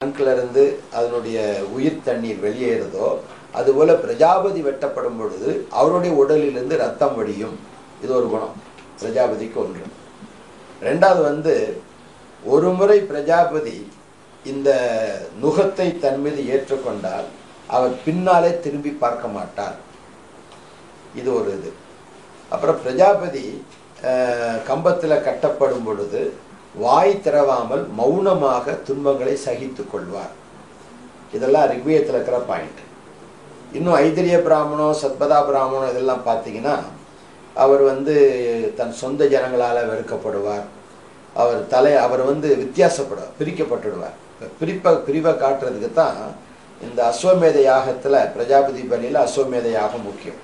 இருந்து அதனுடைய உயிர் தண்ணீர் வெளியேறுதோ அதுபோல பிரஜாபதி வெட்டப்படும் பொழுது அவருடைய உடலிலிருந்து ரத்தம் வடியும். இது ஒரு குணம், பிரஜாபதிக்கு ஒன்று. ரெண்டாவது ஒரு முறை பிரஜாபதி இந்த நுகத்தை தன் மீது ஏற்றுக்கொண்டால் அவர் பின்னாலே திரும்பி பார்க்க மாட்டார். இது ஒரு இது. அப்புறம் பிரஜாபதி கம்பத்தில் கட்டப்படும் பொழுது வாய் திறவாமல் மௌனமாக துன்பங்களை சகித்து கொள்வார். இதெல்லாம் ரிக்வேதத்தில் இருக்கிற பாயிண்ட். இன்னும் ஐதிரிய பிராமணம், சத்பதா பிராமணம் இதெல்லாம் பார்த்தீங்கன்னா அவர் தன் சொந்த ஜனங்களால் வெறுக்கப்படுவார். அவர் வித்தியாசப்படுவார், பிரிக்கப்பட்டுடுவார். பிரிவை காட்டுறதுக்கு தான் இந்த அஸ்வமேத யாகத்தில் பிரஜாபதி பலியில் அஸ்வமேத யாகம் முக்கியம்.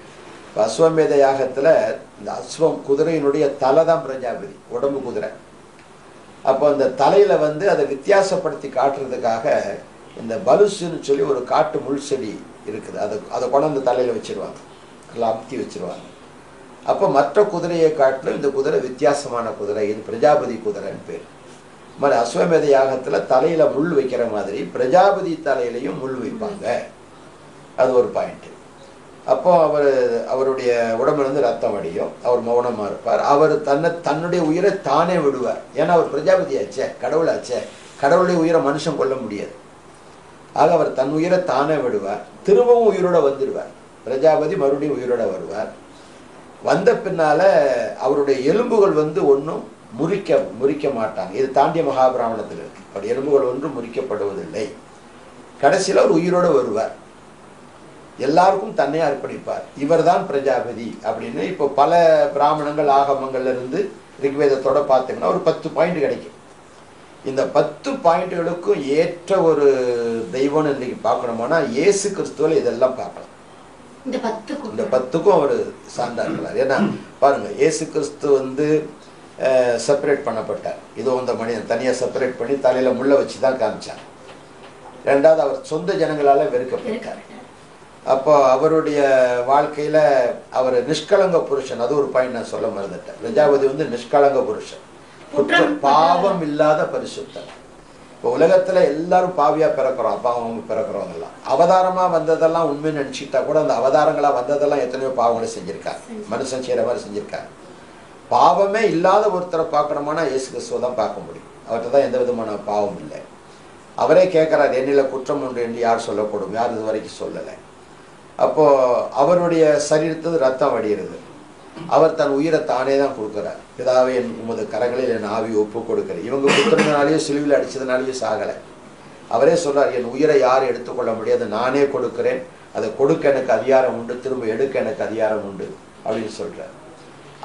இப்போ அஸ்வமேத யாகத்தில் இந்த அஸ்வம் குதிரையினுடைய தலை தான் பிரஜாபதி, உடம்பு குதிரை. அப்போ அந்த தலையில் அதை வித்தியாசப்படுத்தி காட்டுறதுக்காக இந்த பலுசுன்னு சொல்லி ஒரு காட்டு முள் செடி இருக்குது, அதை கொண்டு அந்த தலையில் வச்சுருவாங்க, நல்லா அமுத்தி வச்சுருவாங்க. அப்போ மற்ற குதிரையை காட்டிலும் இந்த குதிரை வித்தியாசமான குதிரை, இது பிரஜாபதி குதிரைன்னு பேர். மாதிரி அஸ்வமேத யாகத்தில் தலையில் முள் வைக்கிற மாதிரி பிரஜாபதி தலையிலையும் முள் வைப்பாங்க. அது ஒரு பாயிண்ட்டு. அப்போ அவருடைய உடம்புலேருந்து ரத்தம் வடியும், அவர் மௌனமாக இருப்பார். அவர் தன்னுடைய உயிரை தானே விடுவார். ஏன்னா அவர் பிரஜாபதி ஆச்சே, கடவுளாச்சே, கடவுளுடைய உயிரை மனுஷன் கொல்ல முடியாது. ஆக அவர் தன் உயிரை தானே விடுவார், திரும்பவும் உயிரோட வந்துடுவார். பிரஜாபதி மறுபடியும் உயிரோட வருவார். வந்த பின்னால அவருடைய எலும்புகள் ஒன்றும் முறிக்க மாட்டாங்க. இது தாண்டிய மகாபிராமணத்தில் இருக்கு. அவருடைய எலும்புகள் ஒன்றும் முறிக்கப்படுவதில்லை. கடைசியில் அவர் உயிரோட வருவார், எல்லாருக்கும் தன்னை அர்ப்பணிப்பார். இவர் தான் பிரஜாபதி அப்படின்னு இப்போ பல பிராமணங்கள் ஆகமங்கள்ல இருந்து ரிக்வேதத்தோட பார்த்தீங்கன்னா ஒரு 10 பாயிண்ட் கிடைக்கும். இந்த 10 பாயிண்ட்டுகளுக்கும் ஏற்ற ஒரு தெய்வம்னு இன்னைக்கு பார்க்கணுமானா இயேசு கிறிஸ்துவில் இதெல்லாம் பார்க்கலாம். இந்த 10க்கும் அவர் சான்றா இருக்கிறார். ஏன்னா பாருங்க, இயேசு கிறிஸ்து செப்பரேட் பண்ணப்பட்டார். இதோ இந்த மனிதன் தனியாக செப்பரேட் பண்ணி தலையில முள்ள வச்சு தான் காமிச்சார். ரெண்டாவது அவர் சொந்த ஜனங்களால வெறுக்கப்பட்டார். அப்போ அவருடைய வாழ்க்கையில் அவர் நிஷ்கலங்க புருஷன். அது ஒரு பாயிண்ட் நான் சொல்ல மறந்துட்டேன். பிரஜாபதி நிஷ்கலங்க புருஷன், பாவம் இல்லாத பரிசுத்தம். இப்போ உலகத்தில் எல்லாரும் பாவியாக பிறக்கிறோம், அப்பாவும் பிறக்கிறவங்கெல்லாம். அவதாரமாக வந்ததெல்லாம் உண்மைன்னு நினச்சிக்கிட்டா கூட அந்த அவதாரங்களாக வந்ததெல்லாம் எத்தனையோ பாவங்களை செஞ்சுருக்காங்க, மனுஷன் செய்கிற மாதிரி செஞ்சுருக்காங்க. பாவமே இல்லாத ஒருத்தரை பார்க்கணுமானா இயேசு கிறிஸ்துவை தான் பார்க்க முடியும். அவர்கிட்ட தான் எந்த விதமான பாவம் இல்லை. அவரே கேட்குறார், என்னில் குற்றம் உண்டு என்று யார் சொல்லக்கூடும், யார் இது வரைக்கும் சொல்லலை. அப்போது அவருடைய சரீரத்தில் ரத்தம் வடிகிறது. அவர் தன் உயிரை தானே தான் கொடுக்குறார். பிதாவே என் உமது கரங்களில் என் ஆவி ஒப்பு கொடுக்குறேன். இவங்க கொடுக்குறதுனாலேயும் சிலுவையில் அடித்ததுனாலேயும் சாகலை. அவரே சொல்கிறார், என் உயிரை யாரும் எடுத்துக்கொள்ள முடியாது, நானே கொடுக்குறேன், அதை கொடுக்க எனக்கு அதிகாரம் உண்டு, திரும்ப எடுக்க எனக்கு அதிகாரம் உண்டு அப்படின்னு சொல்கிறார்.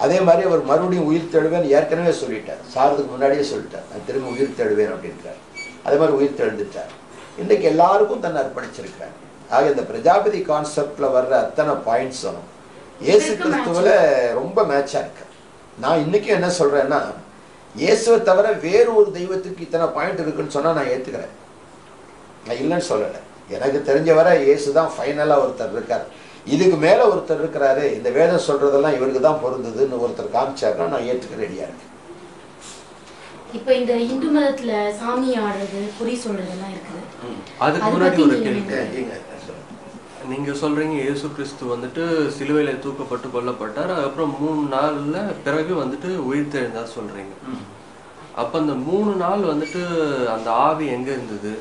அதே மாதிரி அவர் மறுபடியும் உயிர் தெழுவேன் ஏற்கனவே சொல்லிட்டார், சாகிறதுக்கு முன்னாடியே சொல்லிட்டார், நான் திரும்ப உயிர் தெழுவேன் அப்படின்றார். அதே மாதிரி உயிர் தெழுந்துட்டார். இன்றைக்கு எல்லாருக்கும் தன்னை அர்ப்பணிச்சிருக்கிறார். ஆக இந்த பிரஜாபதி கான்செப்ட்ல வர்ற அத்தனை பாயிண்ட்ஸும் இயேசு கிறிஸ்துவில் ரொம்ப மேட்சாக இருக்கு. நான் இன்னைக்கும் என்ன சொல்றேன்னா, இயேசுவை தவிர வேறு ஒரு தெய்வத்துக்கு இத்தனை பாயிண்ட் இருக்குன்னு சொன்னா நான் ஏத்துக்கிறேன், நான் இல்லைன்னு சொல்லலை. எனக்கு தெரிஞ்ச வர இயேசு தான் ஃபைனலாக ஒருத்தர் இருக்கார். இதுக்கு மேலே ஒருத்தர் இருக்கிறாரு, இந்த வேதம் சொல்றதெல்லாம் இவருக்கு தான் பொருந்ததுன்னு ஒருத்தர் காமிச்சாருன்னா நான் ஏற்றுக்க ரெடியா இருக்கேன். இப்போ இந்த இந்து மதத்துல சாமி ஆடுறது, குறி சொல்றதெல்லாம் இருக்குது. அதுக்கு முன்னாடி ஒரு கேள்வி. நீங்க சொல்றீங்க இயேசு கிறிஸ்து சிலுவையில தூக்கப்பட்டு கொல்லப்பட்டார், அதுக்கப்புறம் 3 நாள்ல பிறகு உயிர் தெழுந்தா சொல்றீங்க. அப்ப அந்த 3 நாள் அந்த ஆவி எங்க இருந்தது,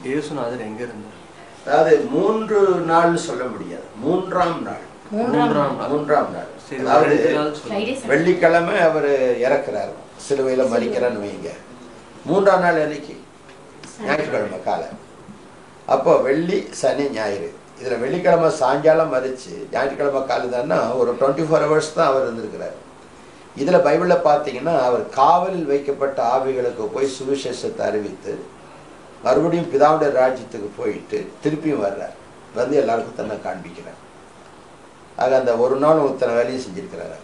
இயேசுநாதர் எங்க இருந்தார்? அதாவது 3 நாள்னு சொல்ல முடியாது, 3ஆம் நாள். அதாவது வெள்ளிக்கிழமை அவர் இறக்குறாரு, சிலுவையில மறிக்கிறான்னு வைங்க. 3ஆம் நாள் அன்னைக்கு ஞாயிற்றுக்கிழமை காலை. அப்போ வெள்ளி, சனி, ஞாயிறு, இதில் வெள்ளிக்கிழமை சாயங்காலம் மறித்து ஞாயிற்றுக்கிழமை காலைதான்னா ஒரு 24 hours தான் அவர் இருந்திருக்கிறார். இதில் பைபிளில் பார்த்தீங்கன்னா அவர் காவலில் வைக்கப்பட்ட ஆவிகளுக்கு போய் சுவிசேஷத்தை அறிவித்து மறுபடியும் பிதாவுடைய ராஜ்யத்துக்கு போயிட்டு திருப்பியும் வர்றார், எல்லாருக்கும் தன்னை காண்பிக்கிறார். ஆக அந்த ஒரு நாள் இத்தனை வேலையும் செஞ்சிருக்கிறாரு.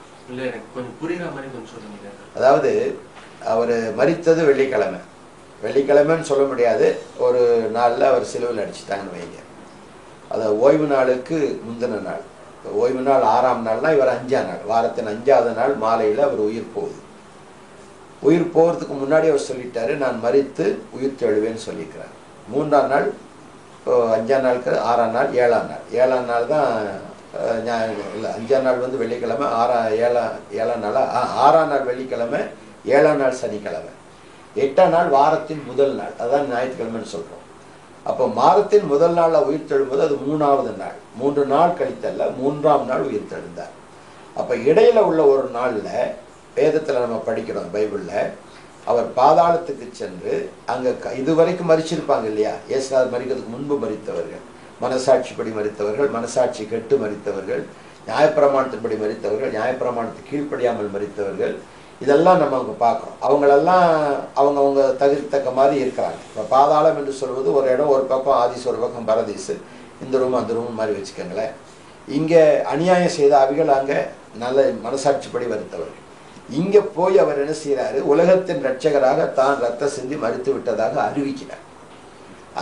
அதாவது அவர் மரித்தது வெள்ளிக்கிழமை, வெள்ளிக்கிழமைன்னு சொல்ல முடியாது, ஒரு நாளில் அவர் சிலுவையில் அடிச்சுட்டாங்கன்னு வைங்க. அது ஓய்வு நாளுக்கு முந்தின நாள். ஓய்வு நாள் 6ஆம் நாள்னா இவர் 5ஆம் நாள், வாரத்தின் 5ஆவது நாள் மாலையில் அவர் உயிர் போகுது. உயிர் போகிறதுக்கு முன்னாடி அவர் சொல்லிட்டாரு, நான் மரித்து உயிர் தெழுவேன்னு சொல்லியிருக்கிறார். மூன்றாம் நாள், அஞ்சாம் நாளுக்கு 6ஆம் நாள், 7ஆம் நாள். 7ஆம் நாள் தான் இல்லை, 5ஆம் நாள் வந்து வெள்ளிக்கிழமை, 7ஆம் நாள், 6ஆம் நாள் வெள்ளிக்கிழமை, 7ஆம் நாள் சனிக்கிழமை, 8ஆம் நாள் வாரத்தின் முதல் நாள், அதான் ஞாயிற்றுக்கிழமைன்னு சொல்கிறோம். அப்போ மாதத்தின் முதல் நாளில் உயிர் தெழும்போது அது 3ஆவது நாள். 3 நாள் கழித்தல்ல, 3ஆம் நாள் உயிர் தெழுந்தார். அப்போ இடையில உள்ள ஒரு நாளில் வேதத்தில் நம்ம படிக்கிறோம், பைபிளில் அவர் பாதாளத்துக்கு சென்று அங்கே இதுவரைக்கும் மரிச்சிருப்பாங்க இல்லையா, இயேசுநாதர் மரிக்கிறதுக்கு முன்பு மரித்தவர்கள், மனசாட்சிப்படி மரித்தவர்கள், மனசாட்சி கெட்டு மரித்தவர்கள், நியாயப்பிரமாணத்தின்படி மரித்தவர்கள், நியாயப்பிரமாணத்துக்கு கீழ்ப்படியாமல் மரித்தவர்கள், இதெல்லாம் நம்ம அங்கே பார்க்குறோம். அவங்களெல்லாம் அவங்க தகுதித்தக்க மாதிரி இருக்கிறாங்க. இப்போ பாதாளம் என்று சொல்வது ஒரு இடம், ஒரு பக்கம் ஆதிஸ், ஒரு பக்கம் பரதீஸ், இந்த ரூம் அந்த ரூம் மாதிரி வச்சுக்கோங்களேன். இங்கே அநியாயம் செய்த அவிகள் அங்கே நல்ல மனசாட்சிப்படி மரித்தவர்கள். இங்கே போய் அவர் என்ன செய்கிறாரு, உலகத்தின் இரட்சகராக தான் ரத்த சிந்தி மரித்து விட்டதாக அறிவிக்கிறார்.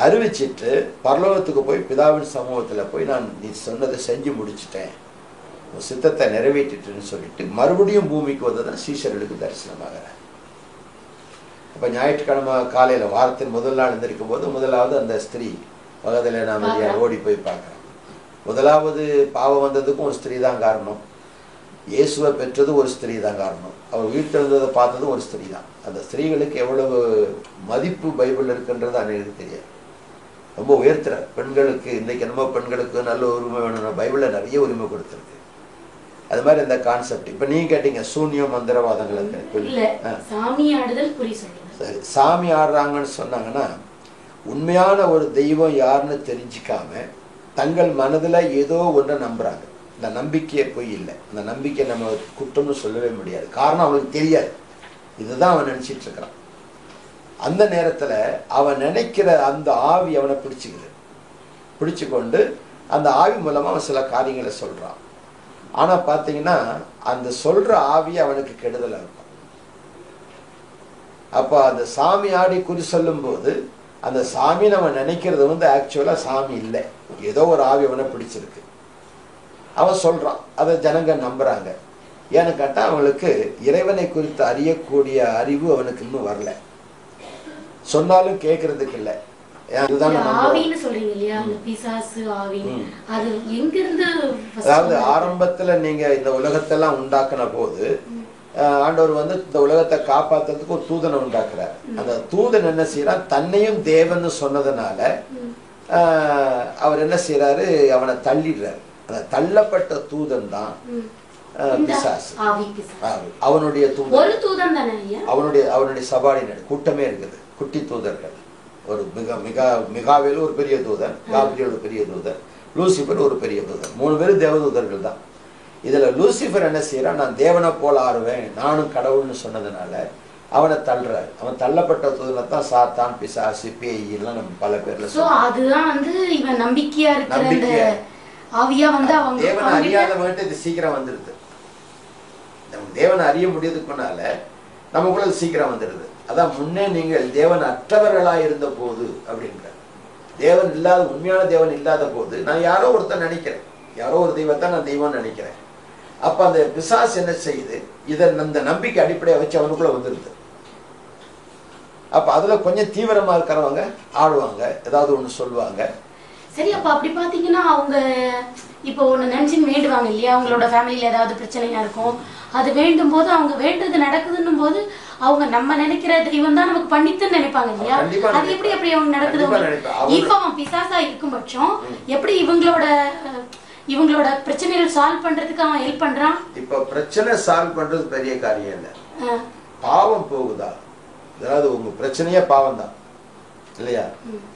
அறிவிச்சிட்டு பரலோகத்துக்கு போய் பிதாவின் சமூகத்தில் போய் நான் நீ சொன்னதை செஞ்சு முடிச்சிட்டேன், சித்தத்தை நிறைவேற்றிட்டுன்னு சொல்லிட்டு மறுபடியும் பூமிக்கு வந்ததான் சீஷர்களுக்கு தரிசனமாகிறார். அப்போ ஞாயிற்றுக்கிழமை காலையில் வாரத்தின் முதல் நாள் இருந்திருக்கும் போது முதலாவது அந்த ஸ்திரீ பக்கத்தில் நாம் ஓடி போய் பார்க்குறோம். முதலாவது பாவம் வந்ததுக்கும் ஒரு ஸ்திரீ தான் காரணம், இயேசுவை பெற்றது ஒரு ஸ்திரீ தான் காரணம், அவர் உயிர்த்தெழுந்ததை பார்த்ததும் ஒரு ஸ்திரீ தான். அந்த ஸ்திரீகளுக்கு எவ்வளவு மதிப்பு பைபிள் இருக்குன்றது அன்னைக்கு தெரியாது. ரொம்ப உயர்த்துறார் பெண்களுக்கு. இன்றைக்கி என்னமோ பெண்களுக்கு நல்ல உரிமை வேணும், பைபிளில் நிறைய உரிமை கொடுத்துருக்கு. அது மாதிரி இந்த கான்செப்ட். இப்போ நீங்கள் கேட்டீங்க சூன்யம் மந்திரவாதங்களுக்கு சரி, சாமி ஆடுறாங்கன்னு சொன்னாங்கன்னா உண்மையான ஒரு தெய்வம் யாருன்னு தெரிஞ்சிக்காம தங்கள் மனதில் ஏதோ ஒன்றை நம்புகிறாங்க. இந்த நம்பிக்கையை பொய் இல்லை, இந்த நம்பிக்கை நம்ம குற்றம்னு சொல்லவே முடியாது. காரணம் அவனுக்கு தெரியாது, இதுதான் அவன் நினச்சிட்டு இருக்கிறான். அந்த நேரத்தில் அவன் நினைக்கிற அந்த ஆவி அவனை பிடிச்சு கொண்டு அந்த ஆவி மூலமாக அவன் சில காரியங்களை சொல்கிறான். ஆனால் பார்த்தீங்கன்னா அந்த சொல்கிற ஆவி அவனுக்கு கெடுதலாக இருக்கும். அப்போ அந்த சாமி ஆடி குறி சொல்லும்போது அந்த சாமி நம்ம நினைக்கிறது வந்து ஆக்சுவலாக சாமி இல்லை, ஏதோ ஒரு ஆவி அவனை பிடிச்சிருக்கு. அவன் சொல்கிறான், அதை ஜனங்க நம்புகிறாங்க. ஏன்னு கேட்டால் அவனுக்கு இறைவனை குறித்து அறியக்கூடிய அறிவு அவனுக்கு இன்னும் வரல, சொன்னாலும் கேட்கறதுக்கு இல்லை. அதாவது ஆரம்பத்துல நீங்க இந்த உலகத்தெல்லாம் உண்டாக்குன போது ஆண்டவர் வந்து இந்த உலகத்தை காப்பாத்துறதுக்கு ஒரு தூதனை உண்டாக்குறாரு. அந்த தூதன் என்ன செய்யறான், தன்னையும் தேவன்னு சொன்னதுனால அவர் என்ன செய்யறாரு, அவனை தள்ளிடுறாரு. அந்த தள்ளப்பட்ட தூதன் தான் பிசாசு. அவனுடைய தூதன், அவனுடைய சபாடினர் கூட்டமே இருக்குது, குட்டி தூதர்கள். ஒரு மிகாவேல் ஒரு பெரிய தூதன், காபிரியல் ஒரு பெரிய தூதன், லூசிபர் ஒரு பெரிய தூதன், 3 பேரும் தேவதூதர்கள் தான். இதுல லூசிபர் என்ன செய்யறான், நான் தேவனை போல ஆடுவேன், நானும் கடவுள்னு சொன்னதுனால அவனை தள்ளுறாரு. அவன் தள்ளப்பட்ட தூதனை தான் சாத்தான், பிசாசு, பேய் எல்லாம் நம்ம பல பேர்ல அதுதான் வந்து இவன் நம்பிக்கையா இருக்கிற ஆவியா வந்து அவங்க தேவனை அறியாதவன்ட்டு இது சீக்கிரம் வந்துடுது. நம்ம தேவனை அறிய முடியறதுக்கு முன்னால நமக்குள்ள சீக்கிரம் வந்துடுது. அதான் முன்னே நீங்கள் தேவன் அற்றவர்களாக இருந்த போது அப்படின்ற, தேவன் இல்லாத, உண்மையான தேவன் இல்லாத போது நான் யாரோ ஒருத்தன் நினைக்கிறேன், யாரோ ஒரு தெய்வத்தை நான் தெய்வம்னு நினைக்கிறேன். அப்போ அந்த பிசாசு என்ன செய்யுது, இதை அந்த நம்பிக்கை அடிப்படையாக வச்சு அவனுக்குள்ள வந்துடுது. அப்போ அதில் கொஞ்சம் தீவிரமாக இருக்கிறவங்க ஆடுவாங்க, ஏதாவது ஒன்று சொல்லுவாங்க. சரி, அப்போ அப்படி பார்த்தீங்கன்னா அவங்க இப்போ ஒன்று நினச்சின்னு வேண்டுவாங்க இல்லையா, அவங்களோட ஃபேமிலியில் ஏதாவது பிரச்சனையாக இருக்கும், அது வேண்டும் போது அவங்க வேண்டது நடக்குதுன்னும் போது அவங்க நம்ம நினைக்கிற தெய்வம் தான் நமக்கு பண்ணித்துன்னு நினைப்பாங்க இல்லையா. அது எப்படி அப்படி அவங்க நடக்குது? இப்போ அவன் பிசாசா இருக்கும் பட்சம் எப்படி இவங்களோட பிரச்சனைகள் சால்வ் பண்றதுக்கு அவன் ஹெல்ப் பண்றான்? இப்போ பிரச்சனை சால்வ் பண்றது பெரிய காரியம் இல்லை, பாவம் போகுதா, அதாவது உங்க பிரச்சனையே பாவம் தான் இல்லையா.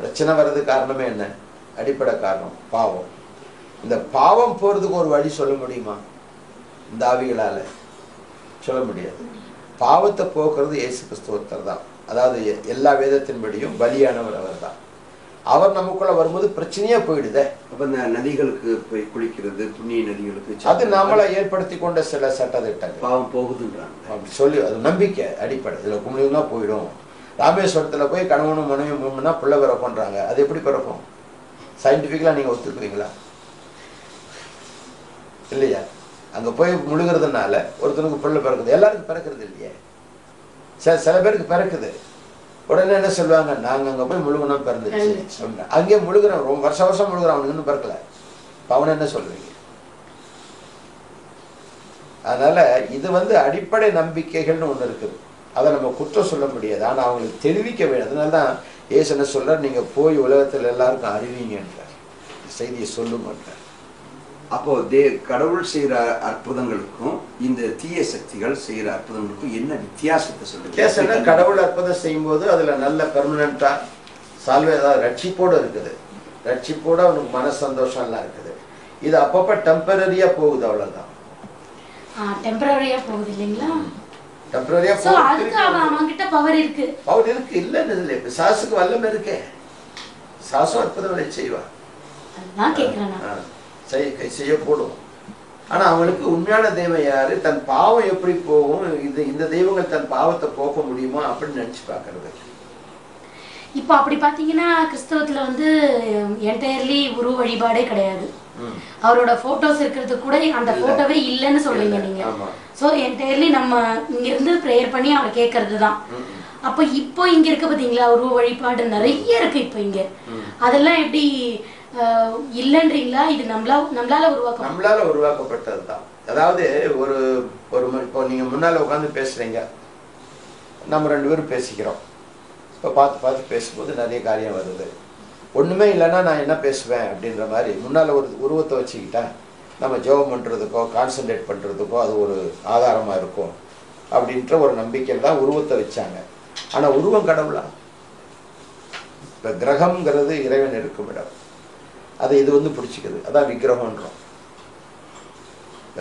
பிரச்சனை வர்றது காரணமே என்ன, அடிப்படை காரணம் பாவம். இந்த பாவம் போறதுக்கு ஒரு வழி சொல்ல முடியுமா? இந்த ஆவிகளால சொல்ல முடியாது. பாவத்தை போக்குறது இயேசு கிறிஸ்து ஒருத்தர் தான். அதாவது எல்லா வேதத்தின்படியும் பலியானவர் அவர் தான். அவர் நமக்குள்ள வரும்போது பிரச்சனையா போயிடுதே. அப்ப இந்த நதிகளுக்கு போய் குளிக்கிறது, புண்ணிய நதிகளுக்கு, அது நம்மளை ஏற்படுத்தி கொண்ட சில சட்டத்திட்டங்கள். பாவம் போகுதுன்றாங்க அப்படி சொல்லி, அது நம்பிக்கை அடிப்படை. இதுல கும்பிடுனா போயிடும். ராமேஸ்வரத்துல போய் கணவனும் மனைவி மூணுனா பிள்ளை பிறப்போன்றாங்க, அது எப்படி பிறக்கும்? சயின்டிபிக்கலா நீங்க ஒத்துக்குவீங்களா? இல்லையா? அங்கே போய் முழுகிறதுனால ஒருத்தனுக்கு பிள்ளை பிறக்குது, எல்லாருக்கும் பிறக்கிறது இல்லையே. சில பேருக்கு பிறக்குது, உடனே என்ன சொல்லுவாங்க, நாங்கள் அங்கே போய் முழுகணும் பிறந்துச்சு அப்படின்னா. அங்கேயே முழுகிறோம், ரொம்ப வருஷம் முழுகிறோம், அவனுக்கு இன்னும் பிறக்கல. இப்போ அவனை என்ன சொல்றீங்க? அதனால இது அடிப்படை நம்பிக்கைகள்னு ஒன்று இருக்குது. அதை நம்ம குற்றம் சொல்ல முடியாது, ஆனால் அவங்களுக்கு தெரிவிக்க வேண்டும். அதனால தான் இயேசு என்ன சொல்றார், நீங்க போய் உலகத்தில் எல்லாருக்கும் அறிவிங்கன்றார், செய்தியை சொல்லுங்கன்றார். அப்போ கடவுள் செய்யற அற்புதங்களுக்கும் இந்த தீய சக்திகள் செய்யற அற்புதங்களுக்கும் என்ன வித்தியாசத்தை சொல்லுங்க? கடவுள் அற்புதம் செய்யும் போது அதுல நல்ல பெர்மனண்டா சால்வே, அதாவது ரட்சிப்போடு இருக்குது, ரட்சிப்போடு அவனுக்கு மன சந்தோஷம் எல்லாம் இருக்குது. இது அப்பப்ப டெம்பரரியா போகுது, அவ்வளவுதான். டெம்பரரியா போகுது இல்லைங்களா? டெம்பரரியா சோ அதுக்கு அவன்கிட்ட பவர் இருக்கு. பவர் இருக்கு இல்லன்னு இல்லை, பிசாசுக்கு வல்லமை இருக்கே, பிசாசும் அற்புதங்களை செய்வா. அதுதான் கேக்குறேன், செய்ய போடும். ஆனா அவங்களுக்கு உண்மையான தெய்வம் யாரு, தன் பாவம் எப்படி போகும், இந்த தெய்வங்கள் தன் பாவத்தை போக்க முடியுமா அப்படின்னு நினைச்சு பாக்குறது. இப்போ அப்படி பாத்தீங்கன்னா கிறிஸ்தவத்துல என்டையர்லி உருவ வழிபாடே கிடையாது. அவரோட போட்டோஸ் இருக்கிறது கூட அந்த போட்டோவே இல்லைன்னு சொல்றீங்க நீங்க. சோ என்டையர்லி நம்ம இங்க இருந்து பிரேயர் பண்ணி அவரை கேட்கறது தான். அப்ப இப்போ இங்க இருக்க பாத்தீங்களா உருவ வழிபாடு நிறைய இருக்கு இப்போ இங்க. அதெல்லாம் எப்படி இல்லன்றீங்களா? இது நம்மளால உருவாக்கப்பட்டது தான். அதாவது ஒரு இப்போ நீங்க முன்னால உட்காந்து பேசுறீங்க, நம்ம 2 பேரும் பேசிக்கிறோம். இப்போ பார்த்து பேசும்போது நிறைய காரியம் வருது. ஒண்ணுமே இல்லைன்னா நான் என்ன பேசுவேன் அப்படின்ற மாதிரி முன்னால ஒரு உருவத்தை வச்சுக்கிட்டா நம்ம ஜெபம் பண்றதுக்கோ கான்சன்ட்ரேட் பண்றதுக்கோ அது ஒரு ஆதாரமா இருக்கும் அப்படின்ற ஒரு நம்பிக்கையில் தான் உருவத்தை வச்சாங்க. ஆனா உருவம் கடவுளா? இப்ப கிரகம்ங்கிறது இறைவன் இருக்கும் இடம், அதை இது பிடிச்சிக்குது, அதான் விக்கிரகம்ன்றோம்.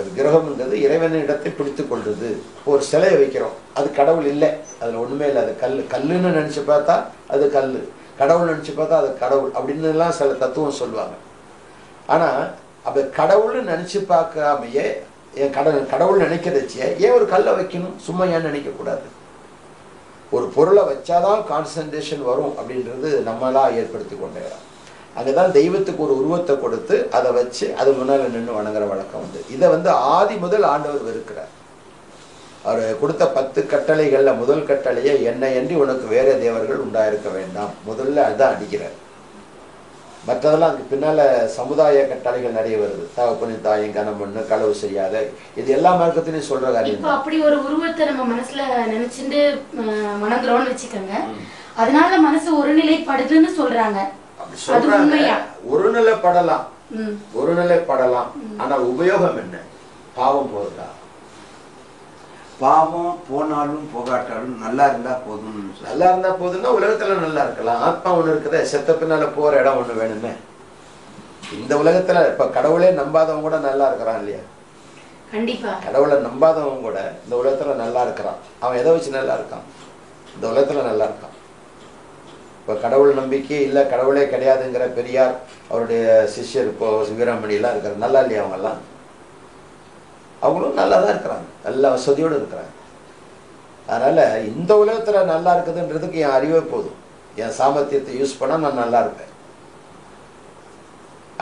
விக்கிரகம்ன்றது இறைவனின் இடத்தை பிடித்து கொள்றது. ஒரு சிலையை வைக்கிறோம், அது கடவுள் இல்லை, அதுல ஒண்ணுமே இல்லை, அது கல்லுன்னு நினைச்சு பார்த்தா அது கல்லு, கடவுள் நினைச்சு பார்த்தா அது கடவுள் அப்படின்னு எல்லாம் சில தத்துவம் சொல்லுவாங்க. ஆனா அப்ப கடவுள்னு நினைச்சு பார்க்காமையே கடவுள் நினைக்கிறச்சே ஏன் ஒரு கல்லை வைக்கணும்? சும்மா ஏன் நினைக்க கூடாது? ஒரு பொருளை வச்சாதான் கான்சன்ட்ரேஷன் வரும் அப்படின்றது நம்மளா ஏற்படுத்தி கொண்டே. அங்கதான் தெய்வத்துக்கு ஒரு உருவத்தை கொடுத்து அதை வச்சு அது முன்னால நின்று வணங்குற வழக்கம் இதை ஆதி முதல் ஆண்டவர் வெறுக்கிறார். அவர் கொடுத்த 10 கட்டளைகள்ல முதல் கட்டளையே என்னை அன்றி உனக்கு வேற தேவர்கள் உண்டாயிருக்க வேண்டாம், முதல்ல அதுதான் அடிக்கிறார். மற்றதெல்லாம் அதுக்கு பின்னால சமுதாய கட்டளைகள் நிறைய வருது. தகப்பனின் தாயும் கனம் பண்ணு, களவு செய்யாத, இது எல்லா மார்க்கத்திலையும் சொல்ற காரியம். இப்போ அப்படி ஒரு உருவத்தை நம்ம மனசுல நினைச்சுட்டு வணங்குறோம்னு வச்சுக்கோங்க, அதனால மனசு ஒருநிலைப்படுதுன்னு சொல்றாங்க. ஒருநிலைப்படலாம், ஆனா உபயோகம் என்ன? பாவம் போகுதா? பாவம் போனாலும் போகாட்டாலும் நல்லா இருந்தா போதும். நல்லா இருந்தா போதும்னா உலகத்துல நல்லா இருக்கலாம். ஆத்மா ஒண்ணு இருக்குதே, செத்த பின்னால போற இடம் ஒண்ணு வேணுமே. இந்த உலகத்துல இப்ப கடவுளே நம்பாதவங்க கூட நல்லா இருக்கிறான் இல்லையா? கண்டிப்பா கடவுளை நம்பாதவங்க கூட இந்த உலகத்துல நல்லா இருக்கிறான். அவன் எதை வச்சு நல்லா இருக்கான்? இந்த உலகத்துல நல்லா இருக்கான். இப்ப கடவுள் நம்பிக்கை இல்ல, கடவுளே கிடையாதுங்கிற பெரியார் அவருடைய சிஷ்யர் இப்போ வீராமணி எல்லாம் இருக்கிறார், நல்லா இல்லையா? அவங்க எல்லாம் அவங்களும் நல்லா தான் இருக்கிறாங்க, நல்ல வசதியோடு இருக்கிறாங்க. அதனால இந்த உலகத்துல நல்லா இருக்குதுன்றதுக்கு என் அறிவே போதும், என் சாமர்த்தியத்தை யூஸ் பண்ணா நான் நல்லா இருப்பேன்.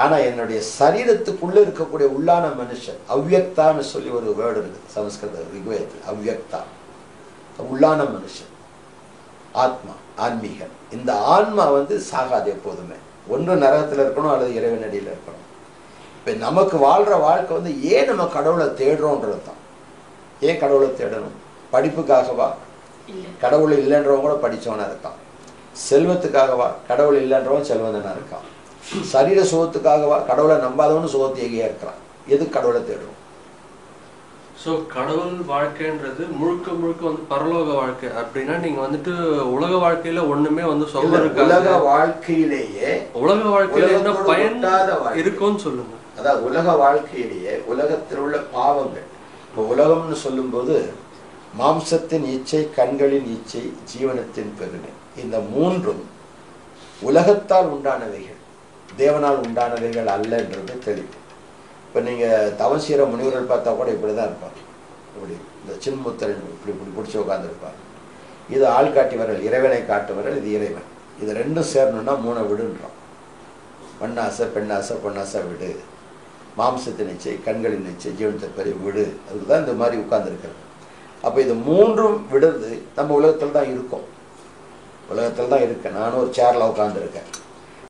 ஆனா என்னுடைய சரீரத்துக்குள்ள இருக்கக்கூடிய உள்ளான மனுஷன், அவ்யக்தான்னு சொல்லி ஒரு வேர்டு இருக்குது சமஸ்கிருத ரிக்வேதத்தில், அவ்யக்தா, உள்ளான மனுஷன், ஆத்மா, ஆன்மீகம். இந்த ஆன்மா சாகாது எப்போதுமே, ஒன்று நரகத்தில் இருக்கணும் அல்லது இறைவனடியில் இருக்கணும். இப்போ நமக்கு வாழ்ற வாழ்க்கை ஏன் நம்ம கடவுளை தேடுறோன்றது தான். ஏன் கடவுளை தேடணும்? படிப்புக்காகவா? கடவுள் இல்லைன்றவங்க கூட படித்தவனா இருக்கான். செல்வத்துக்காகவா? கடவுள் இல்லைன்றவன் செல்வந்தனா இருக்கான். சரீர சுகத்துக்காகவா? கடவுளை நம்பாதவனு சுகத்தையே இருக்கிறான். எது கடவுளை தேடுறோம்? ஸோ கடவுள் வாழ்க்கைன்றது முழுக்க முழுக்க பரலோக வாழ்க்கை அப்படின்னா நீங்க உலக வாழ்க்கையில ஒண்ணுமே சொல்ல இருக்காது. உலக வாழ்க்கையிலேயே என்ன பயன் இருக்கும்னு சொல்லுங்க. அதாவது உலக வாழ்க்கையிலேயே உலகத்தில் உள்ள பாவங்கள், இப்போ உலகம்னு சொல்லும் போது மாம்சத்தின் இச்சை, கண்களின் இச்சை, ஜீவனத்தின் பெருமை, இந்த மூன்றும் உலகத்தால் உண்டானவைகள், தேவனால் உண்டானவைகள் அல்லன்றது தெளிவு. இப்போ நீங்கள் தவம் செய்கிற முனிவர்கள் பார்த்தா கூட இப்படி தான் இருப்பாங்க. இப்படி இந்த சின்முத்தரன் இப்படி இப்படி பிடிச்சி உட்காந்துருப்பாங்க. இது ஆள் காட்டி வரல், இறைவனை காட்டு வரல், இது இறைவன். இது ரெண்டும் சேரணும்னா 3 விடுன்றோம். மண்ணாசை, பெண்ணாசை, பொன்னாசை விடு, மாம்சத்தின் இச்சை, கண்களின் இச்சை, ஜீவனத்தை பெரிய விடு. அதுக்கு தான் இந்த மாதிரி உட்கார்ந்துருக்கிறது. அப்போ இது 3ம் விடுறது நம்ம உலகத்தில் தான் இருக்கும். உலகத்தில் தான் இருக்கேன். நானும் ஒரு சேரில் உட்காந்துருக்கேன்.